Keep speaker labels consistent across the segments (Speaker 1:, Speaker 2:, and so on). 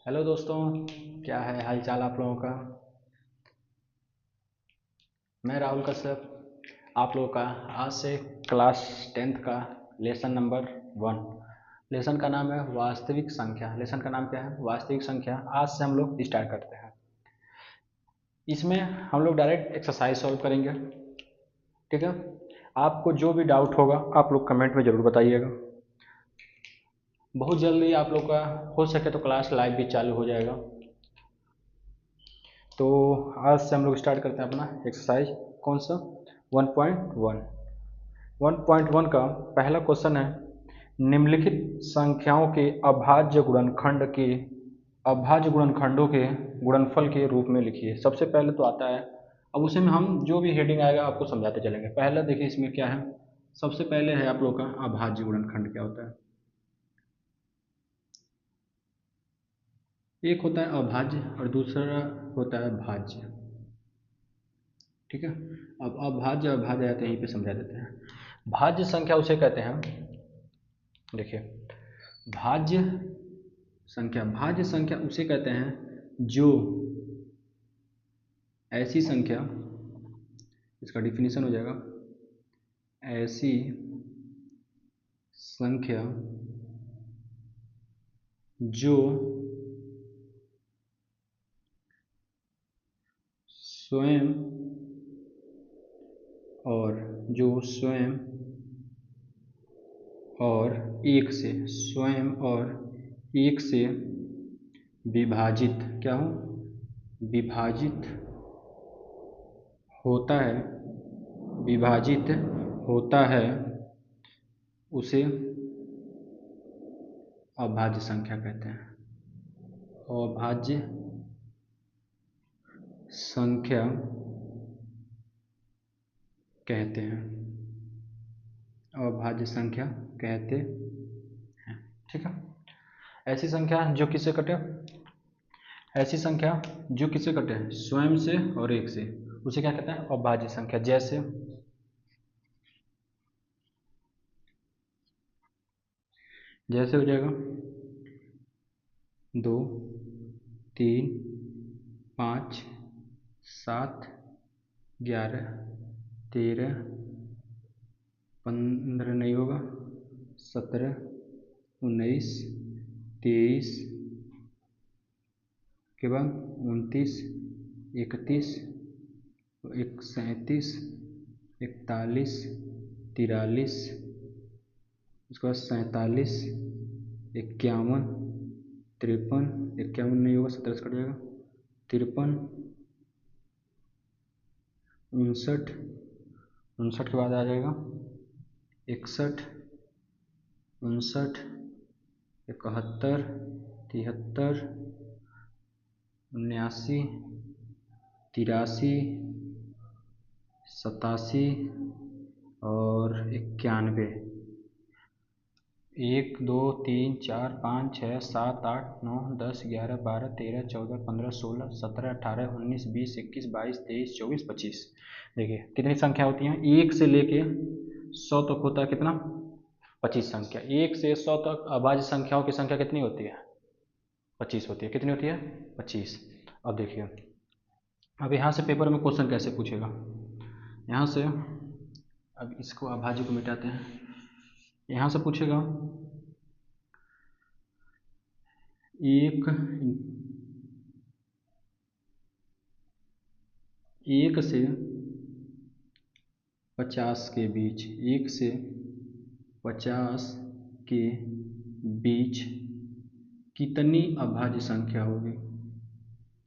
Speaker 1: Hello दोस्तों, क्या है हाल चाल आप लोगों का। मैं राहुल कश्यप आप लोगों का आज से क्लास 10th का लेसन नंबर 1। लेसन का नाम है वास्तविक संख्या। लेसन का नाम क्या है? वास्तविक संख्या। आज से हम लोग स्टार्ट करते हैं। इसमें हम लोग डायरेक्ट एक्सरसाइज सॉल्व करेंगे। ठीक है। आपको जो भी डाउट होगा आप लोग कमेंट में ज़रूर बताइएगा। बहुत जल्दी आप लोग का हो सके तो क्लास लाइव भी चालू हो जाएगा। तो आज से हम लोग स्टार्ट करते हैं अपना एक्सरसाइज। कौन सा? 1.1। 1.1 का पहला क्वेश्चन है, निम्नलिखित संख्याओं के अभाज्य गुणनखंडों के गुणनफल के रूप में लिखिए। सबसे पहले तो आता है, अब उसे में हम जो भी हेडिंग आएगा आपको समझाते चलेंगे। पहला देखिए इसमें क्या है। सबसे पहले है आप लोग का अभाज्य गुणनखंड क्या होता है। एक होता है अभाज्य और दूसरा होता है भाज्य। ठीक है। अब अभाज्य और भाज्य आते हैं, यहीं पे समझा देते हैं। भाज्य संख्या उसे कहते हैं, देखिए, भाज्य भाज्य संख्या उसे कहते हैं जो ऐसी संख्या, इसका डिफिनीशन हो जाएगा, ऐसी संख्या जो स्वयं और एक से विभाजित क्या हो, विभाजित होता है, विभाजित होता है, उसे अभाज्य संख्या कहते हैं। अभाज्य संख्या कहते हैं, अभाज्य संख्या कहते हैं। ठीक है। ऐसी संख्या जो किससे कटे, ऐसी संख्या जो किससे कटे, स्वयं से और एक से, उसे क्या कहते हैं? अभाज्य संख्या। जैसे हो जाएगा 2, 3, 5, 7, 11, 13, 15 नहीं होगा, 17, 19, 23 के बाद 29, 31, 37, 41, 43, उसके बाद 47, 51, 53, 51 नहीं होगा, 17 से कट जाएगा, 53, 59, 59 के बाद आ जाएगा 61, 59, 71, 73, 79, 83, 87 और 91। 1, 2, 3, 4, 5, 6, 7, 8, 9, 10, 11, 12, 13, 14, 15, 16, 17, 18, 19, 20, 21, 22, 23, 24, 25। देखिए कितनी संख्या होती हैं, 1 से लेके 100 तक होता है कितना? 25 संख्या। 1 से 100 तक अभाज्य संख्याओं की संख्या कितनी होती है? 25 होती है। कितनी होती है? 25। अब देखिए, अब यहाँ से पेपर में क्वेश्चन कैसे पूछेगा। यहाँ से अब इसको अभाज्य को मिटाते हैं। यहाँ से पूछेगा एक से 50 के बीच, 1 से 50 के बीच कितनी अभाज्य संख्या होगी,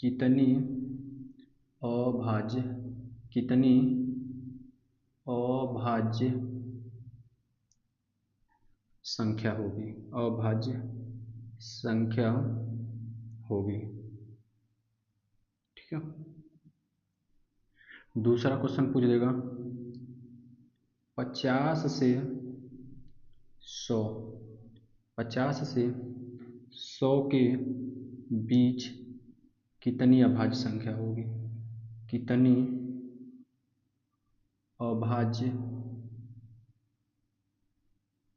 Speaker 1: कितनी अभाज्य संख्या होगी, अभाज्य संख्या होगी। ठीक है। दूसरा क्वेश्चन पूछ देगा 50 से 100, 50 से 100 के बीच कितनी अभाज्य संख्या होगी, कितनी अभाज्य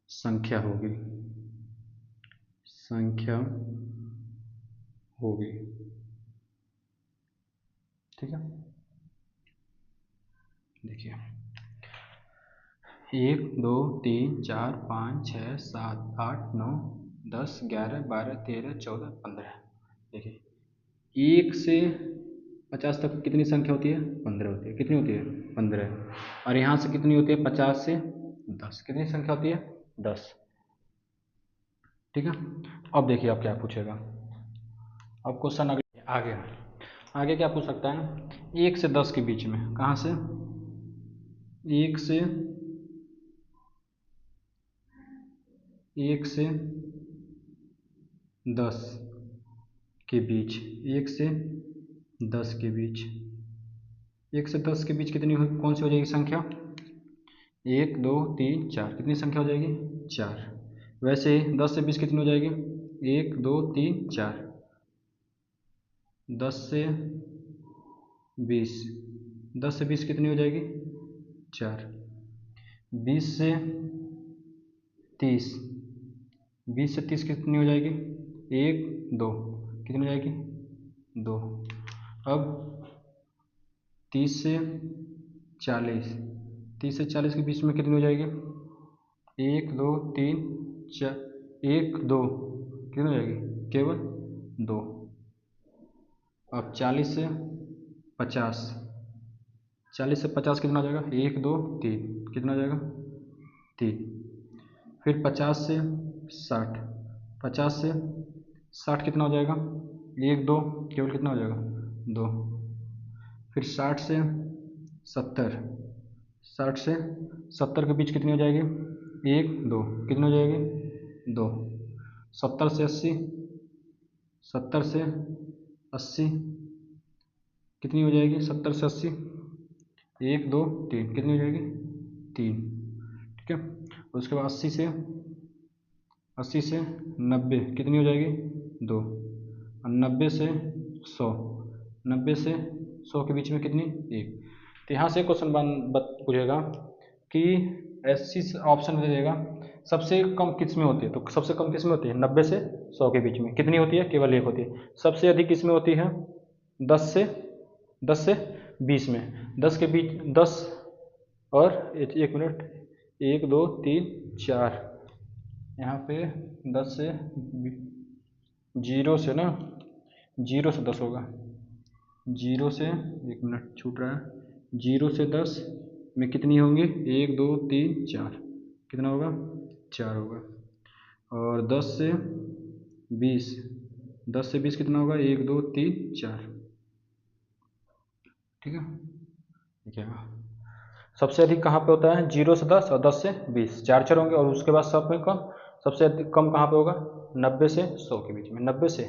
Speaker 1: संख्या होगी, होगी। ठीक है, देखिए 1 2 3 4 5 6 7 8 9 10 11 12 13 14 15। देखिए 1 से 50 तक कितनी संख्या होती है? 15 होती है। कितनी होती है? 15। और यहाँ से कितनी होती है? 50 से 10। कितनी संख्या होती है? 10। ठीक है, अब देखिए आप क्या पूछेगा। अब क्वेश्चन आगे आगे क्या पूछ सकता है? 1 से 10 के बीच में, कहाँ से? 1 से 10 के बीच, 1 से 10 के बीच, 1 से 10 के बीच कितनी हो, कौन सी हो जाएगी संख्या? 1 2 3 4। कितनी संख्या हो जाएगी? 4। वैसे 10 से 20 कितनी हो जाएगी? 1 2 3 4। 10 से 20, 10 से 20 कितनी हो जाएगी? 4। 20 से 30, 20 से 30 कितनी हो जाएगी? 1 2। कितनी हो जाएगी? 2। अब 30 से 40, 30 से 40 के बीच में कितनी हो जाएगी? 1 2 3 4, 1 2। कितनी हो जाएगी? केवल 2। अब 40 से 50, 40 से 50 कितना हो जाएगा? 1 2 3। कितना हो जाएगा? 3। फिर 50 से 60, 50 से 60 कितना हो जाएगा? 1 2। केवल कितना हो जाएगा? 2। फिर 60 से 70, 60 से 70 के बीच कितनी हो जाएगी? 1 2। कितनी हो जाएगी? 2। 70 से 80, 70 से 80 कितनी हो जाएगी? 70 से 80, 1 2 3। कितनी हो जाएगी? 3। ठीक है, उसके बाद 80 से 90 कितनी हो जाएगी? 2। और 90 से 100, 90 से 100 के बीच में कितनी? 1। तो यहाँ से क्वेश्चन पूछेगा कि ऐसी ऑप्शन दे देगा सबसे कम किस में होती है? तो सबसे कम किस में होती है? 90 से 100 के बीच में। कितनी होती है? केवल 1 होती है। सबसे अधिक किस में होती है? 10 से 20 में। 10 के बीच 10 और 1 मिनट, 1 2 3 4, यहाँ पे 10 से 0 से ना, 0 से 10 होगा। 0 से 1 मिनट छूट रहा है, 0 से 10 में कितनी होंगी? 1 2 3 4। कितना होगा? 4 होगा। और 10 से 20, 10 से 20 कितना होगा? 1 2 3 4। ठीक है, देखिए सबसे अधिक कहाँ पे होता है? 0 से 10 और 10 से 20, 4 4 होंगे। और उसके बाद सब में कम, सबसे अधिक कम कहाँ पे होगा? 90 से 100 के बीच में, 90 से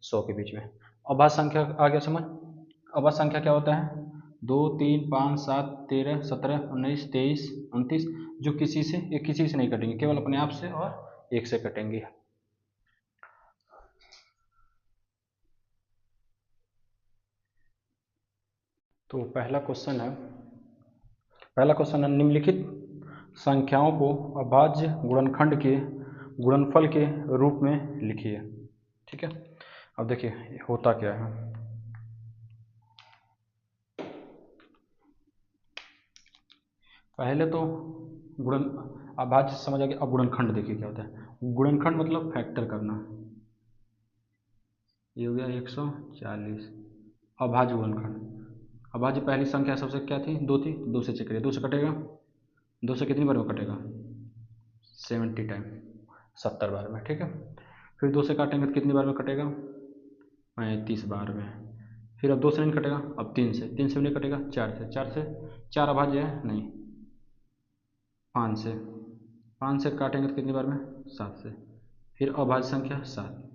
Speaker 1: 100 के बीच में। अभाज्य संख्या आ गया समझ? अभाज्य संख्या क्या होता है? 2 3 5 7 13 17 19 23 29, जो किसी से नहीं कटेंगे, केवल अपने आप से और 1 से कटेंगे। तो पहला क्वेश्चन है निम्नलिखित संख्याओं को अभाज्य गुणनखंड के गुणनफल के रूप में लिखिए। ठीक है, अब देखिए होता क्या है। पहले तो गुणन अभाज्य समझ आ गया। अब गुणनखंड देखिए क्या होता है। गुणनखंड मतलब फैक्टर करना। ये हो गया 140। अभाज्य गुणनखंड, अभाज्य पहली संख्या सबसे क्या थी? 2 थी, 2 से चेक करिए, 2 से कटेगा, 2 से कितनी बार में कटेगा? 70 टाइम, 70 बार में। ठीक है, फिर 2 से काटेंगे तो कितनी बार में कटेगा? 35 बार में। फिर अब 2 से नहीं कटेगा, अब 3 से, 3 से भी नहीं कटेगा, 4 से, 4 से 4 अभाज्य है नहीं, 5 से, 5 से काटेंगे तो कितनी बार में? 7 से। फिर अभाज्य संख्या 7।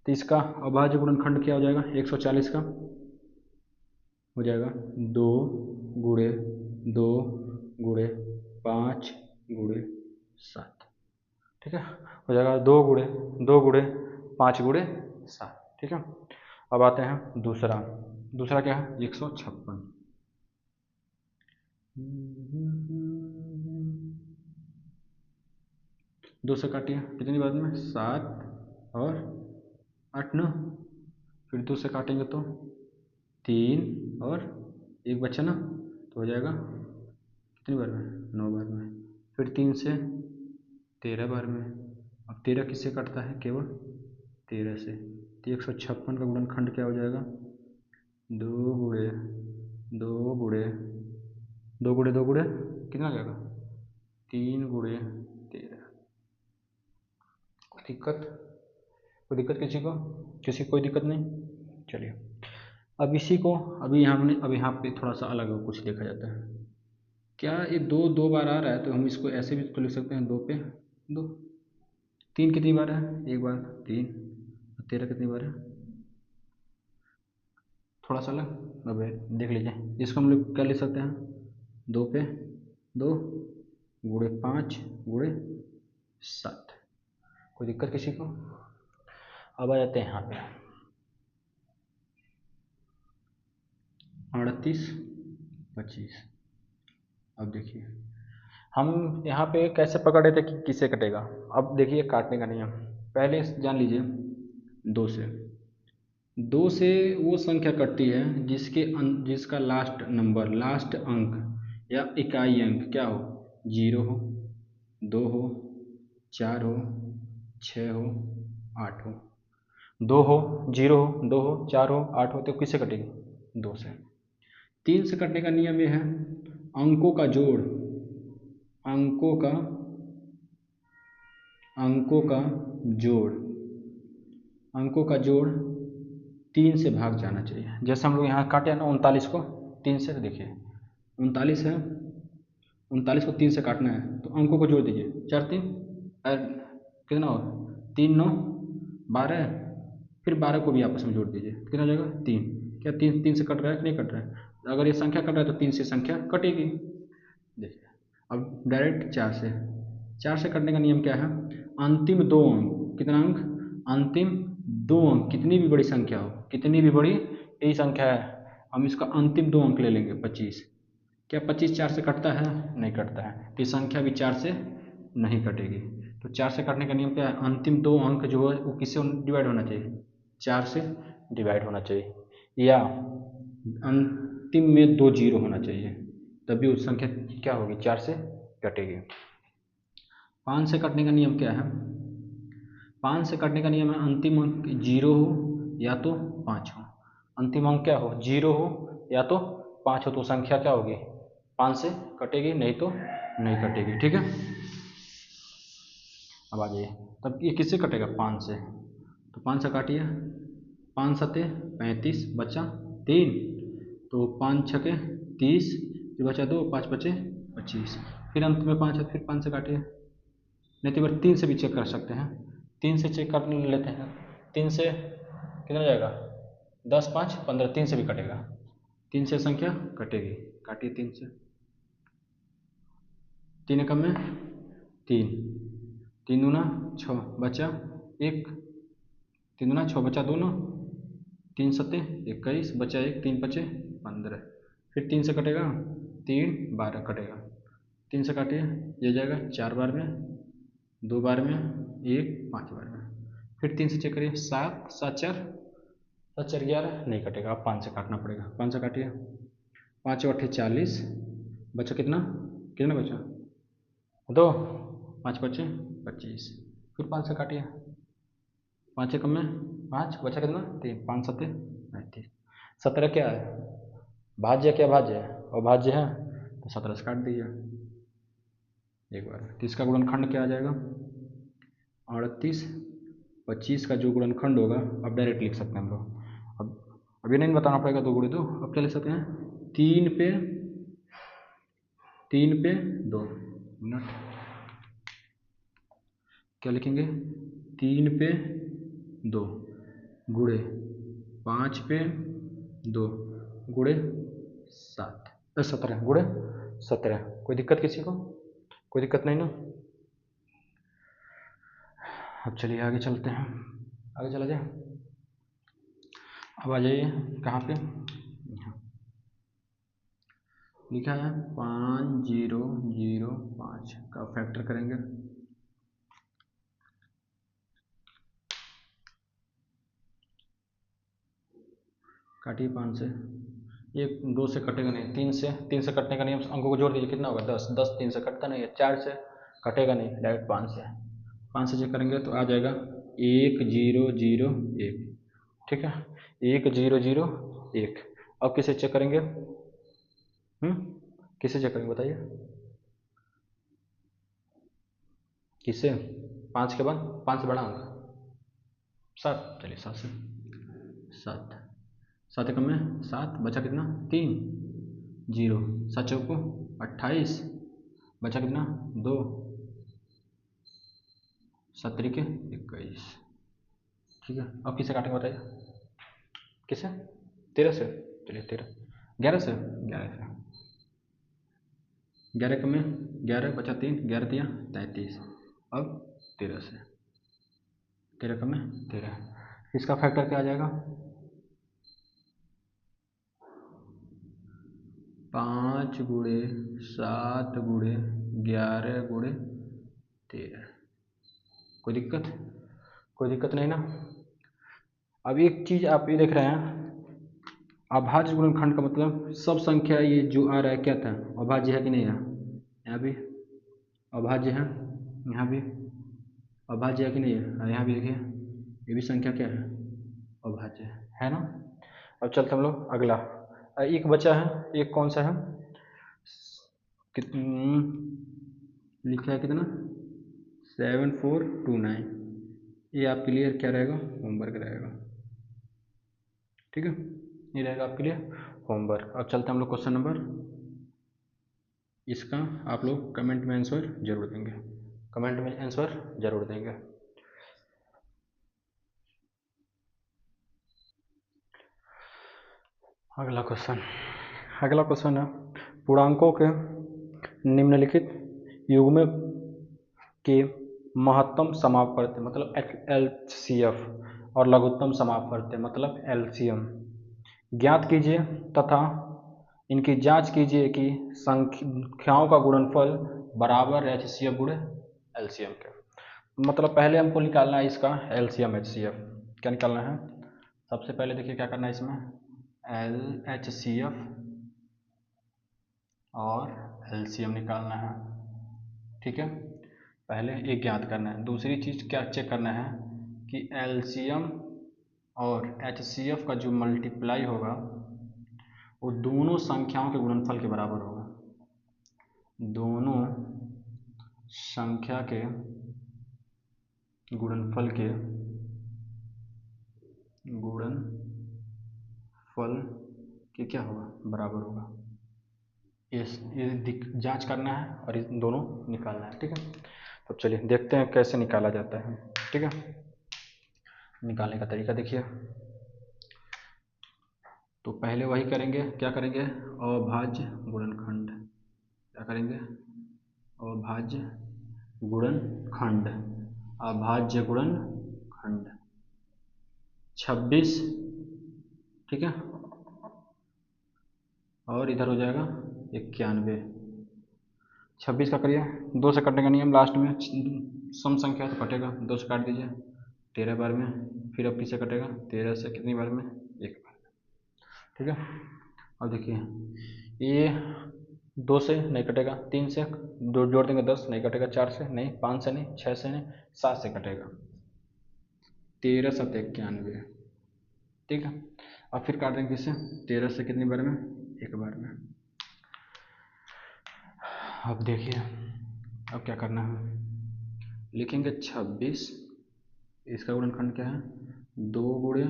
Speaker 1: तो इसका अभाज्य गुणनखंड क्या हो जाएगा? 140 का हो जाएगा 2 गुणे 2 गुणे 5 गुणे 7। ठीक है, हो जाएगा 2 गुणे 2 गुणे 5 गुणे 7। ठीक है, अब आते हैं दूसरा। दूसरा क्या है? 156। 2 से काटिए, कितनी बार में? 7 और 8 9, फिर 2 से काटेंगे तो 3 और 1 बचा ना, तो हो जाएगा कितनी बार में, 9 बार में। फिर 3 से 13 बार में। अब 13 किससे कटता है, केवल 13 से। तो 156 का गुणनखंड क्या हो जाएगा, 2 गुणे 2 गुणे 2 गुणे 2 गुणे कितना आ जाएगा, 3 गुणे 13। कोई दिक्कत किसी को कोई दिक्कत नहीं। चलिए अब इसी को अभी हमने अब यहाँ पे थोड़ा सा अलग कुछ देखा जाता है। क्या ये 2 बार आ रहा है, तो हम इसको ऐसे भी तो लिख सकते हैं, 2 पे 2। 3 कितनी बार है, 1 बार 3। 13 कितनी बार है, थोड़ा सा अलग। अब देख लीजिए, इसको हम लोग क्या लिख सकते हैं, 2 पे 2 गुणे 5 गुणे 7। कोई दिक्कत किसी को। अब आ जाते हैं यहाँ पे 38 25। अब देखिए हम यहाँ पे कैसे पकड़े थे कि किससे कटेगा। अब देखिए काटने का नियम पहले जान लीजिए। 2 से वो संख्या कटती है जिसका लास्ट अंक या इकाई अंक क्या हो, 0 हो, 2 हो, 4 हो, 6 हो, 8 हो। 2 हो, 0 हो, 2 हो, 4 हो, 8 हो, तो किससे कटेगी, 2 से। 3 से कटने का नियम ये है, अंकों का जोड़ अंकों का अंकों का जोड़ अंकों का जोड़ 3 से भाग जाना चाहिए। जैसे हम लोग यहाँ काटे ना 39 को 3 से, तो देखिए 39 है, 39 को 3 से काटना है तो अंकों को जोड़ दीजिए, 4 3 कितना हो, 3 9 12। फिर 12 को भी आपस में जोड़ दीजिए, कितना हो जाएगा 3। क्या 3 से कट रहा है कि नहीं कट रहा है, अगर ये संख्या कट रहा है तो 3 से संख्या कटेगी। देखिए अब डायरेक्ट 4 से कटने का नियम क्या है, अंतिम 2 अंक, कितना अंक, अंतिम 2 अंक, कितनी भी बड़ी संख्या हो, कितनी भी बड़ी यही संख्या है, हम इसका अंतिम 2 अंक ले लेंगे 25। क्या 25 4 से कटता है, नहीं कटता है, तो ये संख्या भी 4 से नहीं कटेगी। तो 4 से कटने का नियम क्या है, अंतिम 2 अंक जो है वो किससे डिवाइड होना चाहिए, 4 से डिवाइड होना चाहिए, या अंतिम में 2 जीरो होना चाहिए, तभी उस संख्या क्या होगी, 4 से कटेगी। 5 से कटने का नियम क्या है, 5 से कटने का नियम है अंतिम अंक 0 हो या तो 5 हो। अंतिम अंक क्या हो, 0 हो या तो 5 हो, तो संख्या क्या होगी, 5 से कटेगी, नहीं तो नहीं कटेगी। ठीक है, अब आ जाइए, तब ये किससे कटेगा, 5 से। तो 5 से काटिए, 5 सते 35 बचा 3, तो 5 छके 30, फिर बचा 2, 5 बचे 25। फिर अंत में 5 है, फिर 5 से काटिए, नहीं तो बार 3 से भी चेक कर सकते हैं, 3 से चेक कर लेते हैं। 3 से कितना हो जाएगा, 10 5 15, 3 से भी कटेगा, 3 से संख्या कटेगी, काटिए 3 से। 3 एकम में 3, 3 दूना 6 बचा 1, 3 दूना 6 बचा 2 ना, 3 सत्ते 21 बचा 1, 3 पचे 15। फिर 3 से कटेगा, 3 12 कटेगा, 3 से काटिए, ये जाएगा 4 बार में, 2 बार में, 1 5 बार में। फिर 3 से चेक करिए, 7 7 4 11 नहीं कटेगा, अब 5 से काटना पड़ेगा। 5 से काटिए, 5 8 40, बचा कितना, कितना बचा 2, 5 बचे 25। फिर 5 से काटिए, 5 कम में 5 बचा कितना 3, 5 सत्ते 35। 17 क्या है, भाज्य क्या भाज्य है, और भाज्य है, तो 17 से काट दीजिए एक बार। तो इसका गुणनखंड क्या आ जाएगा, 38 25 का जो गुणनखंड होगा, अब डायरेक्ट लिख सकते हैं हम लोग। अब ये नहीं बताना पड़ेगा 2 गुणे 2, अब क्या लिख सकते हैं, 3 पे 2 मिनट, क्या लिखेंगे, 3 पे 2 गुणे 5 पे 2 गुणे 7 17 गुणे 17। कोई दिक्कत किसी को, कोई दिक्कत नहीं ना। अब चलिए आगे चलते हैं, आगे चला जाए। अब आ जाइए कहाँ पे, यहाँ लिखा है 5005 का फैक्टर करेंगे। काटिए 5 से, ये 2 से कटेगा नहीं, 3 से कटने का नियम, अंकों को जोड़ दीजिए, कितना होगा 10, 10 3 से कटता नहीं है, 4 से कटेगा नहीं, डायरेक्ट 5 से चेक करेंगे तो आ जाएगा 1 0 0 1, ठीक है 1 0 0 1। अब किसे चेक करेंगे, किसे चेक करेंगे बताइए, किससे, 5 के बाद 5 से बड़ा अंक 7, चलिए 7 से, 7 7 कम में 7, बचा कितना 3 0, 7 चौको 28, बचा कितना 2, 7 तरीके 21, ठीक है। अब किसे काटेंगे बताइए, किसे 13 से, चलिए 13, 11 से, 11 कम में 11, बचा 3, 11 3 33, अब 13 से, 13 कम में 13, इसका फैक्टर क्या आ जाएगा 5 गुणे 7 गुणे 11 गुणे 13, कोई दिक्कत नहीं ना। अब एक चीज़ आप ये देख रहे हैं, अभाज्य गुणनखंड का मतलब सब संख्या ये जो आ रहा है क्या था, अभाज्य है कि नहीं है, यहाँ भी अभाज्य है, यहाँ भी अभाज्य है कि नहीं है, यहाँ भी देखिए ये भी संख्या क्या है, अभाज्य है ना। अब चलते हम लोग अगला, एक बचा है, एक कौन सा है, लिखा है कितना 7429, ये आपके लिए क्या रहेगा, होमवर्क रहेगा, ठीक है ये रहेगा आपके लिए होमवर्क। अब चलते हैं हम लोग क्वेश्चन नंबर, इसका आप लोग कमेंट में आंसर जरूर देंगे, कमेंट में आंसर जरूर देंगे। अगला क्वेश्चन है, पूर्णांकों के निम्नलिखित युग्म के महत्तम समापवर्त्य मतलब LCF और लघुत्तम समापवर्त्य मतलब LCM ज्ञात कीजिए तथा इनकी जांच कीजिए कि संख्याओं का गुणनफल बराबर HCF गुणे LCM के। मतलब पहले हमको निकालना है इसका LCM HCF, क्या निकालना है, सबसे पहले देखिए क्या करना है इसमें, HCF और LCM निकालना है, ठीक है पहले एक ज्ञात करना है। दूसरी चीज़ क्या चेक करना है कि LCM और HCF का जो मल्टीप्लाई होगा वो दोनों संख्याओं के गुणनफल के बराबर होगा, दोनों संख्या के गुणनफल के क्या होगा, बराबर होगा। ये जांच करना है और इन दोनों निकालना है, ठीक है। तो चलिए देखते हैं कैसे निकाला जाता है, ठीक है। निकालने का तरीका देखिए, तो पहले वही करेंगे, क्या करेंगे, अभाज्य गुणनखंड, क्या करेंगे, अभाज्य गुणनखंड, अभाज्य गुणनखंड 26, ठीक है, और इधर हो जाएगा 91, 26 का करिए, 2 से कटने का नियम, लास्ट में सम संख्या तो कटेगा, 2 से काट दीजिए 13 बार में, फिर अब किससे कटेगा 13 से कितनी बार में, 1 बार में, ठीक है। अब देखिए ये 2 से नहीं कटेगा, 3 से दो जोड़ देंगे 10 नहीं कटेगा, 4 से नहीं, 5 से नहीं, 6 से नहीं, 7 से कटेगा, 13 7 91, ठीक है। अब फिर काट देंगे किससे, 13 से कितनी बार में, 1 बार में। अब देखिए अब क्या करना है, लिखेंगे 26, इसका गुणनखंड क्या है 2 गुणे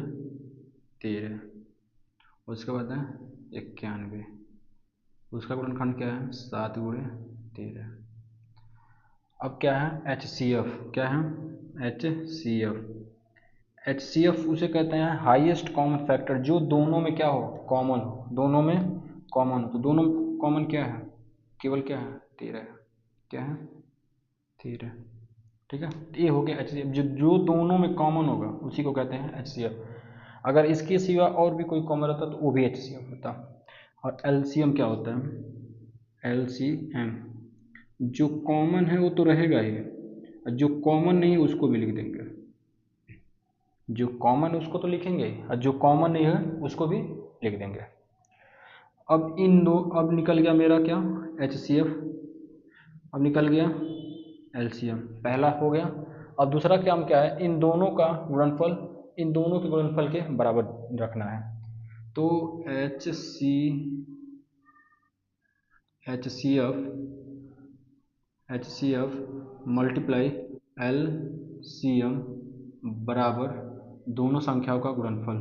Speaker 1: 13, उसके बाद है 91, उसका गुणनखंड क्या है 7 गुणे 13। अब क्या है HCF, क्या है HCF उसे कहते हैं हाईएस्ट कॉमन फैक्टर, जो दोनों में क्या हो, कॉमन हो, दोनों में कॉमन हो, तो दोनों कॉमन क्या है, केवल क्या है 13, क्या है 13, ठीक है। ये हो गया HCF, जो दोनों में कॉमन होगा उसी को कहते हैं HCF। अगर इसके सिवा और भी कोई कॉमन रहता तो वो भी HCF होता। और LCM क्या होता है, LCM जो कॉमन है वो तो रहेगा ही, जो कॉमन नहीं है उसको भी लिख देंगे, जो कॉमन है उसको तो लिखेंगे और जो कॉमन नहीं है उसको भी लिख देंगे। अब इन दो, अब निकल गया मेरा क्या, HCF, अब निकल गया LCM, पहला हो गया। अब दूसरा काम क्या है, इन दोनों का गुणनफल, इन दोनों के गुणनफल के बराबर रखना है। तो HCF मल्टीप्लाई LCM बराबर दोनों संख्याओं का गुणनफल,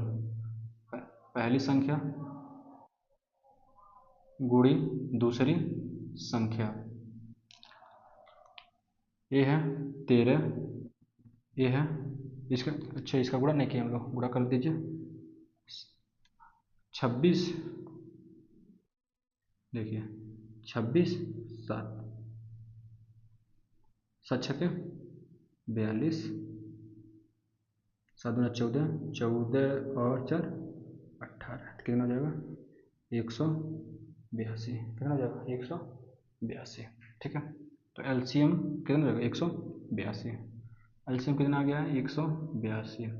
Speaker 1: पहली संख्या गुणी दूसरी संख्या, ये है 13, ये है इसका, अच्छा इसका गुणा नहीं किया हम लोग, गुणा कर दीजिए 26, देखिए 26 7 7 छक्के 42, 7 दूना 14, 14 और 4 18, कितना हो जाएगा 182, कितना हो जाएगा 182, ठीक है। तो LCM कितना हो जाएगा 182, LCM कितना आ गया है 182,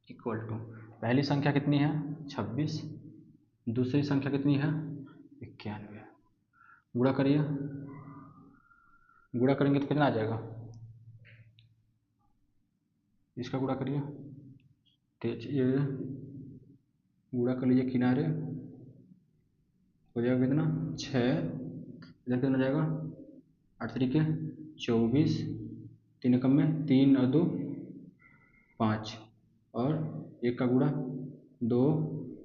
Speaker 1: इक्वल टू पहली संख्या कितनी है 26, दूसरी संख्या कितनी है 91, गुणा करिए, गुणा करेंगे तो कितना आ जाएगा, इसका गुणा करिए, तेज ये गुणा कर लीजिए किनारे, हो जाएगा कितना 6, इधर कितना हो जाएगा 8 तरीके 24, 3 कम में 3 और 2 5, और 1 का गुणा 2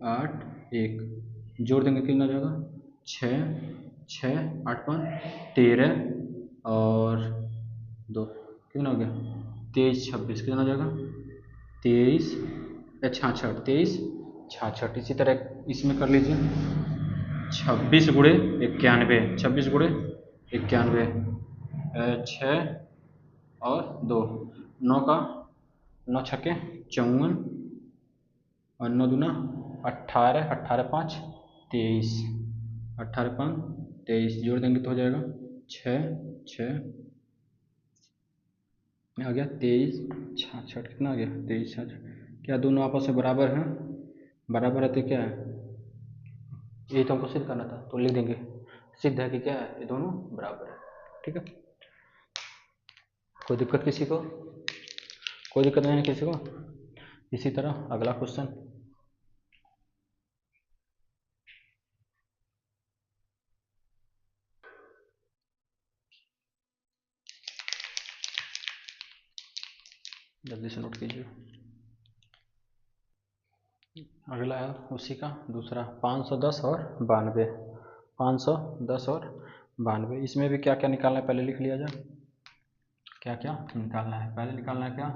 Speaker 1: 8 1, जोड़ देंगे कितना हो जाएगा 6 6 8 5 13 और 2, कितना हो गया 23 26, कितना हो जाएगा 23 66, 23 66। इसी तरह इसमें कर लीजिए 26 गुणे 91, 26 गुणे 91, 6 और 2, 9 का 9 छक्के 54 और 9 दूना 18, 18 5 23, 18 5 23, जोड़ देंगे तो हो जाएगा 6 6 आ गया 23 66, कितना आ गया 23 66। क्या दोनों आपस में बराबर हैं, बराबर है तो क्या है, ये तो हमको सिद्ध करना था, तो लिख देंगे सिद्ध है कि क्या है, ये दोनों बराबर है, ठीक है। कोई दिक्कत किसी को, कोई दिक्कत नहीं है किसी को। इसी तरह अगला क्वेश्चन, जल्दी से नोट कीजिए। अगला है उसी का दूसरा 510 और 92, 510 और 92, इसमें भी क्या क्या निकालना है पहले लिख लिया जाए, क्या क्या निकालना है, पहले निकालना है क्या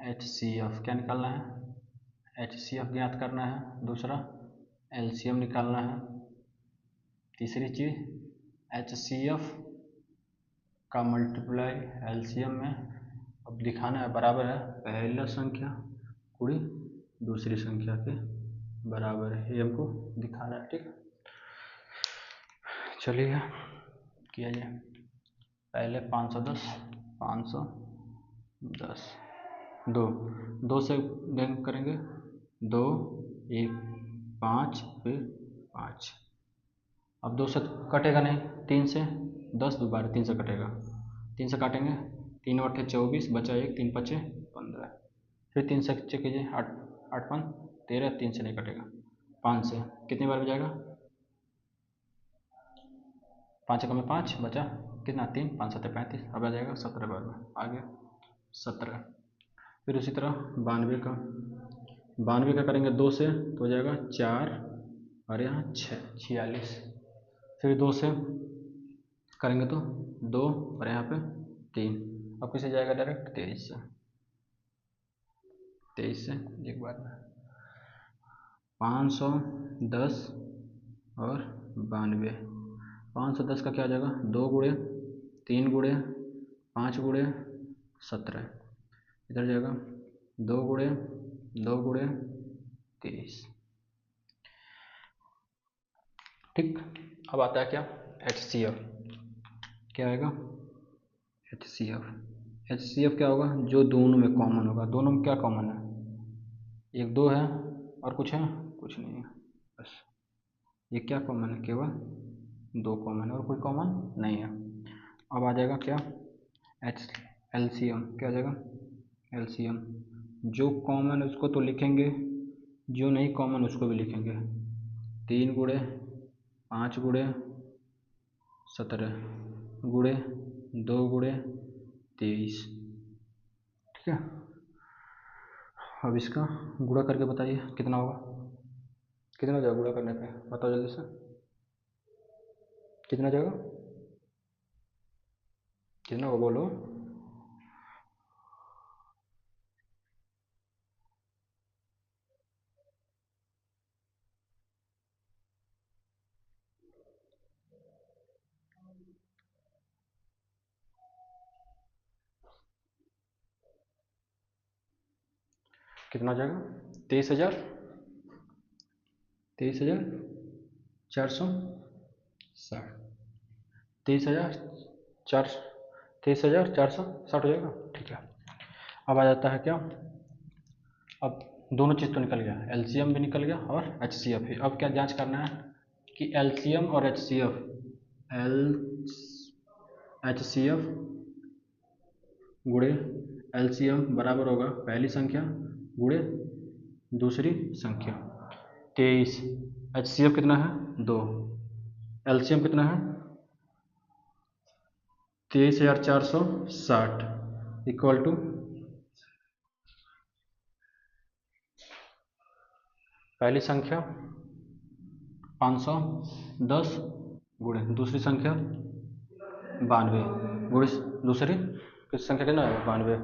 Speaker 1: HCF, क्या निकालना है HCF ज्ञात करना है, दूसरा LCM निकालना है, तीसरी चीज़ HCF का मल्टीप्लाई LCM में अब दिखाना है बराबर है पहला संख्या पूरी दूसरी संख्या के बराबर है, ये हमको दिखाना है, ठीक। चलिए किया जाए, पहले 510 दो से बैंक करेंगे 2 1 5 फिर 5, अब 2 से कटेगा नहीं, 3 से 10 दोबारा 3 से कटेगा, 3 से काटेंगे 3 और 24 बचा 1, 3 5 15, फिर 3 से चेक कीजिए 8 8 5 13, 3 से नहीं कटेगा, 5 से कितनी बार बजाएगा 5 में 5 बचा कितना 3, 5 7 35, अब आ जाएगा 17 बार में, आ गया 17। फिर उसी तरह 92 का करेंगे 2 से तो हो जाएगा 4 और यहाँ 6 46, फिर 2 से करेंगे तो 2 और यहाँ पे 3, अब किसे जाएगा डायरेक्ट 23 से एक बार में 510 और 92, 510 का क्या आ जाएगा 2 गुणे 3 गुणे 5 गुणे 17, इधर जाएगा 2 गुणे 23, ठीक। अब आता है क्या HCF, क्या आएगा HCF क्या होगा, जो दोनों में कॉमन होगा, दोनों में क्या कॉमन है, एक 2 है और कुछ है कुछ नहीं है, बस ये क्या कॉमन है, केवल 2 कॉमन है और कोई कॉमन नहीं है। अब आ जाएगा क्या, एलसीएम। क्या आ जाएगा, एलसीएम। जो कॉमन है उसको तो लिखेंगे, जो नहीं कॉमन उसको भी लिखेंगे। 3 गुणे 5 गुणे 17 गुणे 2 गुणे 23, ठीक है। अब इसका गुणा करके बताइए कितना होगा, कितना जाएगा गुणा करने पे, बताओ जल्दी से, कितना जाएगा, कितना होगा बोलो। कितना जाएगा, 23,000, 23,460, 23,400, 23,460 हो जाएगा, ठीक है। अब आ जाता है क्या, अब दोनों चीज़ तो निकल गया, एलसीएम भी निकल गया और एचसीएफ भी। अब क्या जांच करना है कि एलसीएम और एचसीएफ, एचसीएफ गुणे एलसीएम बराबर होगा पहली संख्या गुणे दूसरी संख्या। 23, एचसीएफ कितना है 2, एलसीएम कितना है 23,460 इक्वल टू पहली संख्या 510 गुणे दूसरी संख्या 92 गुणे दूसरी किस संख्या कितना है 92,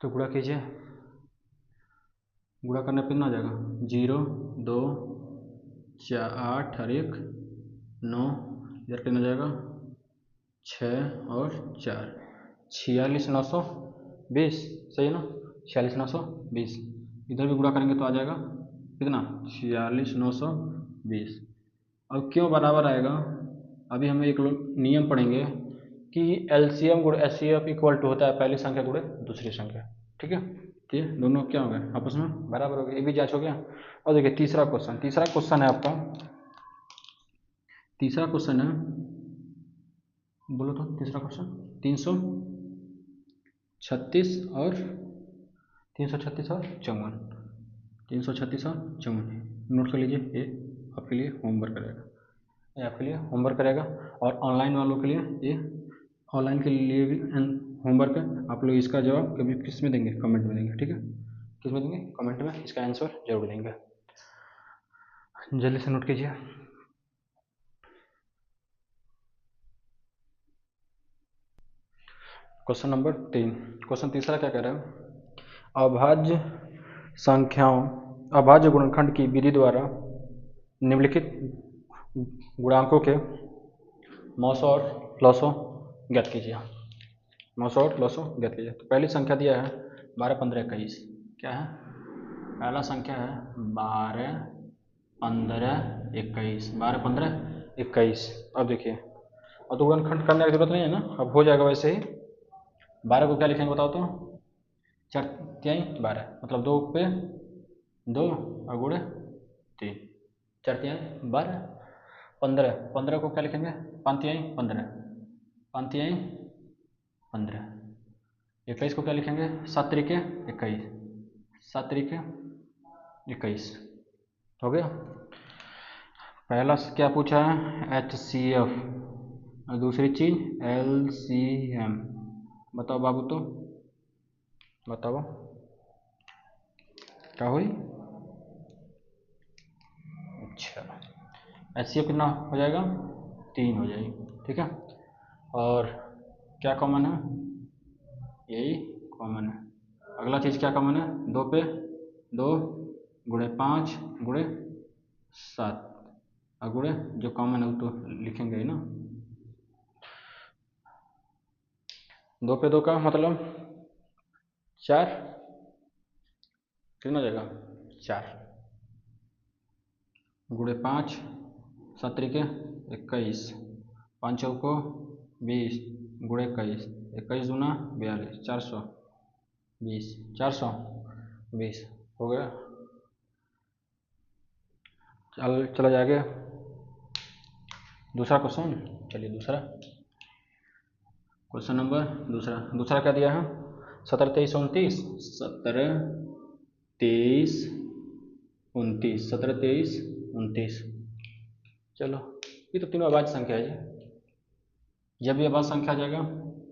Speaker 1: तो गुणा कीजिए, गुणा करने पर कितना आ जाएगा, 0 2 4 8 और 1 9, इधर कितना जाएगा 6 और 4, 46,920, सही है ना, 46,920। इधर भी गुणा करेंगे तो आ जाएगा कितना 46,920। अब क्यों बराबर आएगा, अभी हमें एक नियम पढ़ेंगे कि एलसीएम गुणे एचसीएफ इक्वल टू होता है पहली संख्या गुणे दूसरी संख्या, ठीक है। तो ये दोनों क्या हो गए आपस में बराबर हो गए, ये भी जांच हो गया। और देखिए तीसरा क्वेश्चन है आपका, तीसरा क्वेश्चन है, बोलो तो तीसरा क्वेश्चन 336 और 336 और 54, 336 और 54 नोट कर लीजिए, ये आपके लिए होमवर्क रहेगा, ये आपके लिए होमवर्क रहेगा। और ऑनलाइन वालों के लिए ये ऑनलाइन के लिए भी होमवर्क है। आप लोग इसका जवाब कभी किस में देंगे, कमेंट में देंगे, ठीक है, किस में देंगे, कमेंट में इसका आंसर जरूर देंगे, जल्दी से नोट कीजिए। क्वेश्चन नंबर 3, क्वेश्चन तीसरा क्या कह रहा है, अभाज्य संख्याओं, अभाज्य गुणनखंड की विधि द्वारा निम्नलिखित गुणांकों के मौसों और लसों ज्ञात कीजिए, मौसों और लसों ज्ञात कीजिए। तो पहली संख्या दिया है 12 15 21, क्या है, पहला संख्या है 12 15 21, 12 15 21। अब देखिए, अब तो गुणनखंड करने की जरूरत नहीं है ना, अब हो जाएगा वैसे ही। 12 को क्या लिखेंगे बताओ तो, 4 3 12, मतलब 2 पे 2 और गुणे 3, 4 3 12। 15, 15 को क्या लिखेंगे 5 3 15, 5 3 15। 21 को क्या लिखेंगे 7 3 21, 7 3 21, हो गया। पहला क्या पूछा है एच सी एफ, और दूसरी चीज एल सी एम। बताओ बाबू, तो बताओ क्या हुई, अच्छा एच सी एफ कितना हो जाएगा 3 हो जाएगी, ठीक है। और क्या कॉमन है, यही कॉमन है। अगला चीज़ क्या कॉमन है, 2 पे 2 गुणे 5 गुणे 7, और गुणे जो कॉमन है वो तो लिखेंगे ही ना। 2 पे 2 का मतलब 4, कितना जाएगा 4 गुणे 5, 7 3 21, 5 चौको 20 गुणे 21, 21 दूना 42, 420, 400 20 हो गया। चला जाएगा दूसरा क्वेश्चन। चलिए दूसरा क्वेश्चन नंबर दूसरा क्या दिया है? 17 23 29 17 23 29 17 23 29। चलो ये तो तीनों अभाज्य संख्या है। जब ये अभाज्य संख्या आ जाएगा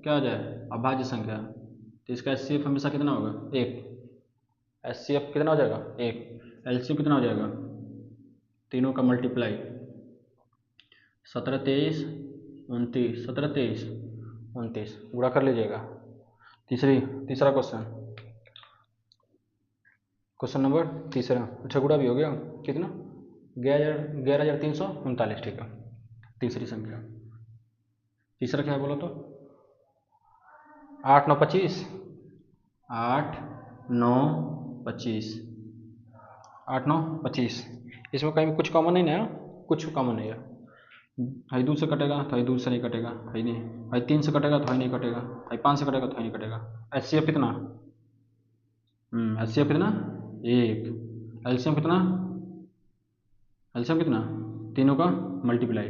Speaker 1: क्या आ जाए? अभाज्य संख्या। तो इसका एचसीएफ हमेशा कितना होगा? 1। एचसीएफ कितना हो जाएगा? 1। एलसीएम कितना हो जाएगा? तीनों का मल्टीप्लाई। 17 23 29 17 23 29 गुणा कर लीजिएगा। तीसरा क्वेश्चन नंबर तीसरा। अच्छा गुणा भी हो गया। कितना? 11,339। ठीक है। तीसरी संख्या। तीसरा क्या बोला तो? 8 9 25 8 9 25 8 9 25। इसमें कहीं कुछ कॉमन नहीं है? कुछ कॉमन नहीं है। हाई 2 से कटेगा तो हाई 2 से नहीं कटेगा, हाई नहीं। हाई 3 से कटेगा तो हाई नहीं कटेगा, हाई 5 से कटेगा तो हाई नहीं कटेगा। एचसीएफ कितना? एचसीएफ कितना? 1। एलसीएम कितना? तीनों का मल्टीप्लाई।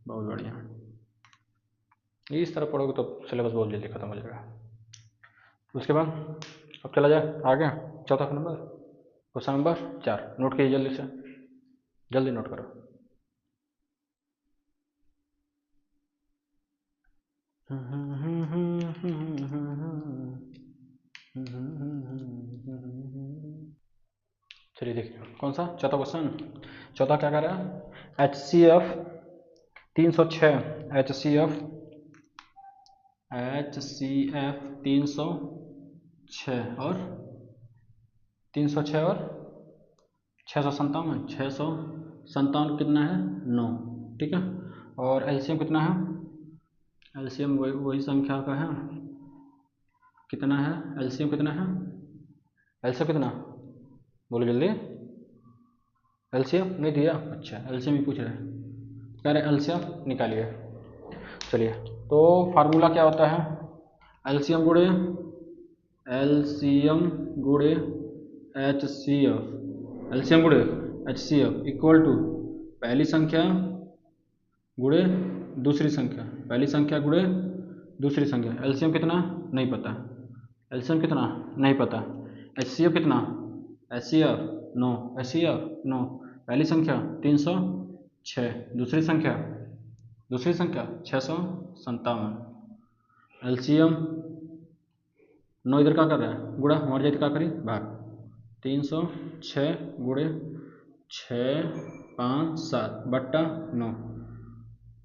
Speaker 1: बहुत बढ़िया। इस तरह पढ़ोगे तो सिलेबस बहुत जल्दी खत्म हो जाएगा। उसके बाद अब चला जाए आगे। चौथा नंबर क्वेश्चन नंबर 4। नोट कीजिए जल्दी से, जल्दी नोट करो। चलिए देखिए कौन सा चौथा क्वेश्चन। चौथा क्या कर रहा है? HCF 306। HCF 306 और 657। 657 कितना है? 9। ठीक है। और एलसीएम कितना है? एलसीएम वही संख्या का है। कितना है एलसीएम? कितना है एलसीएम? कितना बोलो जल्दी। एलसीएम नहीं दिया? अच्छा एलसीएम ही पूछ रहे हैं। कह रहे एलसीएम निकालिए। चलिए तो फार्मूला क्या होता है? एलसीएम गुणे HCF। एलसीएम गुणे HCF इक्वल टू पहली संख्या गुणे दूसरी संख्या। पहली संख्या गुणे दूसरी संख्या। एलसीएम कितना? नहीं पता। एलसीएम कितना? नहीं पता। HCF कितना? HCF 9। HCF 9। पहली संख्या 306। दूसरी संख्या 657। एलसीएम 9 इधर क्या कर रहा है? गुणा। हमारी जाती क्या करी? भाग। 306 गुणे 657 बट्टा 9।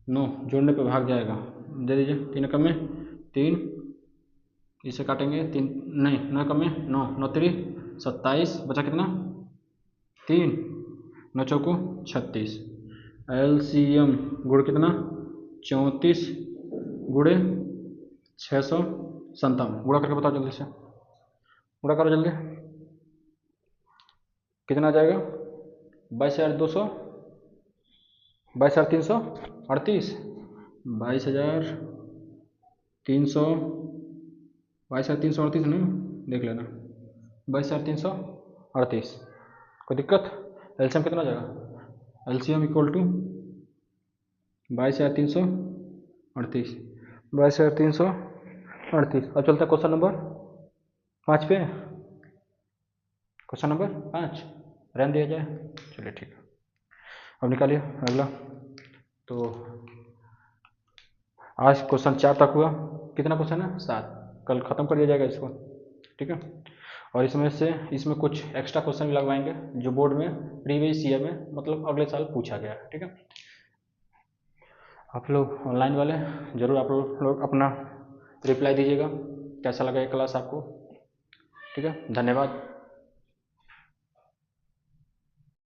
Speaker 1: 9 जोड़ने पे भाग जाएगा। दे दीजिए। 3 एकम में 3, इसे काटेंगे 3 नहीं 9 एकम में 9 9 3 27 बचा कितना? 3 9 चौको 36। एलसीएम गुण कितना? 34 गुणे 657। गुणा करके बताओ जल्दी से। गुणा करो जल्दी। कितना आ जाएगा? 22,200 22,338 22,338 नहीं देख लेना। 22,338। कोई दिक्कत? एलसीएम कितना जाएगा? LCM equal to 22,338। 22,338। अब चलता है क्वेश्चन नंबर 5 पे। क्वेश्चन नंबर 5 रहने दिया जाए। चलिए ठीक है। अब निकालिए अगला। तो आज क्वेश्चन 4 तक हुआ। कितना क्वेश्चन है? 7। कल खत्म कर दिया जाएगा इसको। ठीक है। और इसमें कुछ एक्स्ट्रा क्वेश्चन भी लगवाएंगे जो बोर्ड में प्रीवियस ईयर में मतलब अगले साल पूछा गया। ठीक है। आप लोग ऑनलाइन वाले जरूर आप लोग अपना रिप्लाई दीजिएगा कैसा लगा ये क्लास आपको। ठीक है। धन्यवाद।